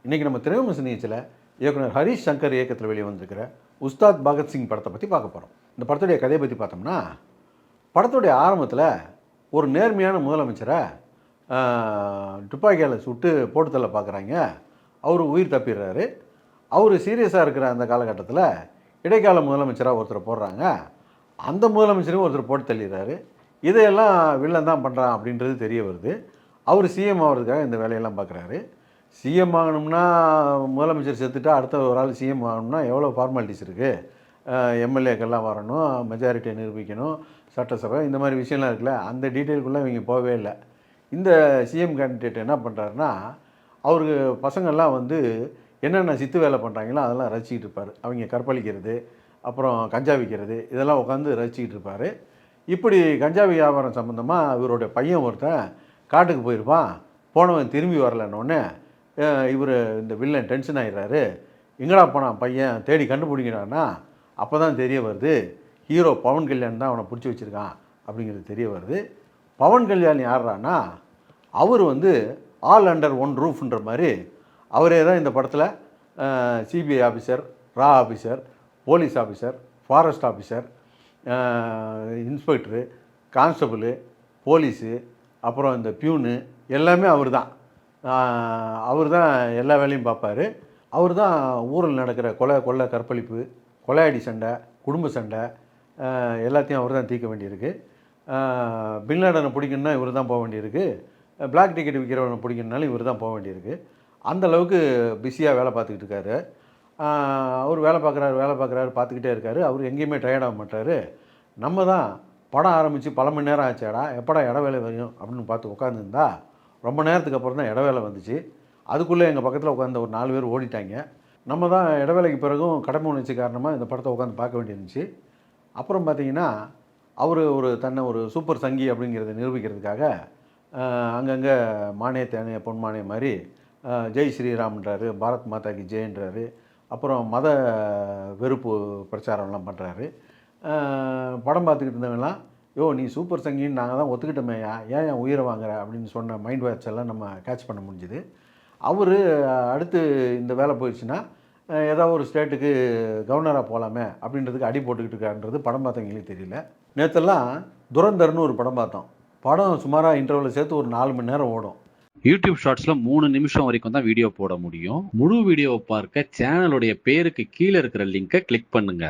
இன்றைக்கி நம்ம திரைவிமர்சன நிகழ்ச்சியில் இயக்குனர் ஹரிஷ் சங்கர் இயக்கத்தில் வெளியே வந்திருக்கிற உஸ்தாத் பகத்சிங் படத்தை பற்றி பார்க்க போகிறோம். இந்த படத்துடைய கதையை பற்றி பார்த்தோம்னா, படத்துடைய ஆரம்பத்தில் ஒரு நேர்மையான முதலமைச்சரை துப்பாக்கியால் சுட்டு போட்டு தள்ள பார்க்குறாங்க. அவர் உயிர் தப்பிடுறாரு. அவர் சீரியஸாக இருக்கிற அந்த காலகட்டத்தில் இடைக்கால முதலமைச்சராக ஒருத்தர் போடுறாங்க. அந்த முதலமைச்சரும் ஒருத்தர் போட்டு தள்ளிடுறாரு. இதையெல்லாம் வில்லன் தான் பண்ணுறான் அப்படின்றது தெரிய வருது. அவர் சிஎம் ஆகிறதுக்காக இந்த வேலையெல்லாம் பார்க்குறாரு. சிஎம் ஆகணும்னா முதலமைச்சர் செத்துட்டா அடுத்த ஒரு ஆள் சிஎம் ஆகணும்னா எவ்வளோ ஃபார்மாலிட்டிஸ் இருக்குது. எம்எல்ஏக்கெல்லாம் வரணும், மெஜாரிட்டியை நிரூபிக்கணும், சட்டசபை, இந்த மாதிரி விஷயம்லாம் இருக்குல்ல. அந்த டீட்டெயிலுக்குள்ளே இவங்க போகவே இல்லை. இந்த சிஎம் கேண்டிடேட் என்ன பண்ணுறாருன்னா, அவருக்கு பசங்கள்லாம் வந்து என்னென்ன சித்து வேலை பண்ணுறாங்களோ அதெல்லாம் ரசிச்சிக்கிட்டு இருப்பார். அவங்க கற்பழிக்கிறது, அப்புறம் கஞ்சா விற்கிறது, இதெல்லாம் உட்காந்து ரசிச்சிக்கிட்டு இருப்பார். இப்படி கஞ்சா வியாபாரம் சம்மந்தமாக இவருடைய பையன் ஒருத்தன் காட்டுக்கு போயிருப்பான். போனவன் திரும்பி வரலன்னொன்னே இவர் இந்த வில்லன் டென்ஷன் ஆகிடுறாரு. எங்கடா போனான் பையன், தேடி கண்டுபிடிக்கிறான்னா அப்போ தான் தெரிய வருது ஹீரோ பவன் கல்யாண் தான் அவனை பிடிச்சி வச்சுருக்கான் அப்படிங்கிறது தெரிய வருது. பவன் கல்யாண் யார்றான்னா, அவர் வந்து ஆல் அண்டர் ஒன் ரூஃப்ன்ற மாதிரி அவரே தான் இந்த படத்தில் சிபிஐ ஆஃபீஸர், ரா officer, police officer, forest officer, inspector, constable, police, அப்புறம் இந்த பியூனு எல்லாமே அவர் தான். எல்லா வேலையும் பார்ப்பார். அவர் தான் ஊரில் நடக்கிற கொலை, கற்பழிப்பு, கொலையாடி சண்டை, குடும்ப சண்டை எல்லாத்தையும் அவர் தான் தீர்க்க வேண்டியிருக்கு. பின்லாடனை பிடிக்கணுன்னா இவர் தான் போக வேண்டியிருக்கு. பிளாக் டிக்கெட் விற்கிறவனை பிடிக்கணுனாலும் இவர் தான் போக வேண்டியிருக்கு. அந்தளவுக்கு பிஸியாக வேலை பார்த்துக்கிட்டு இருக்காரு. அவர் வேலை பார்க்குறாரு பார்த்துக்கிட்டே இருக்கார். அவர் எங்கேயுமே டயர்ட் ஆக மாட்டார். நம்ம தான் படம் ஆரம்பித்து பல மணி நேரம் ஆச்சாடா, எப்படா இடைவேளை வரும் அப்படின்னு பார்த்து உட்காந்துருந்தா ரொம்ப நேரத்துக்கு அப்புறம் தான் இடைவேளை வந்துச்சு. அதுக்குள்ளே எங்கள் பக்கத்தில் உட்காந்து ஒரு 4 பேர் ஓடிட்டாங்க. நம்ம தான் இடைவேளைக்கு பிறகும் கடமை உணர்ச்சி காரணமாக இந்த படத்தை உட்காந்து பார்க்க வேண்டியிருந்துச்சு. அப்புறம் பார்த்திங்கன்னா அவர் தன்னை ஒரு சூப்பர் சங்கி அப்படிங்கிறத நிரூபிக்கிறதுக்காக அங்கங்கே மானே தேனே பொன்மானே மாதிரி ஜெய் ஸ்ரீராம்ன்றாரு, பாரத் மாதாக்கு ஜெயன்றாரு, அப்புறம் மத வெறுப்பு பிரச்சாரம்லாம் பண்ணுறாரு. படம் பார்த்துக்கிட்டு இருந்தவங்கலாம், யோ நீ சூப்பர் சங்கின்னு நாங்கள் தான் ஒத்துக்கிட்டோமேயா, ஏன் உயிரை வாங்குற அப்படின்னு சொன்ன மைண்ட் வாட்ச் எல்லாம் நம்ம கேட்ச் பண்ண முடிஞ்சுது. அவர் அடுத்து இந்த வேலை போயிடுச்சுன்னா ஏதாவது ஒரு ஸ்டேட்டுக்கு கவர்னராக போகலாமே அப்படின்றதுக்கு அடி போட்டுக்கிட்டு இருக்காருன்றது படம் பார்த்தவங்களுக்கு தெரியல. நேற்றெல்லாம் துரந்தர்னு ஒரு படம் பார்த்தோம். படம் சுமாராக இன்டர்வலில் சேர்த்து ஒரு 4 மணி நேரம் ஓடும். யூடியூப் ஷார்ட்ஸில் 3 நிமிஷம் வரைக்கும் தான் வீடியோ போட முடியும். முழு வீடியோவை பார்க்க சேனலுடைய பேருக்கு கீழே இருக்கிற லிங்கை கிளிக் பண்ணுங்கள்.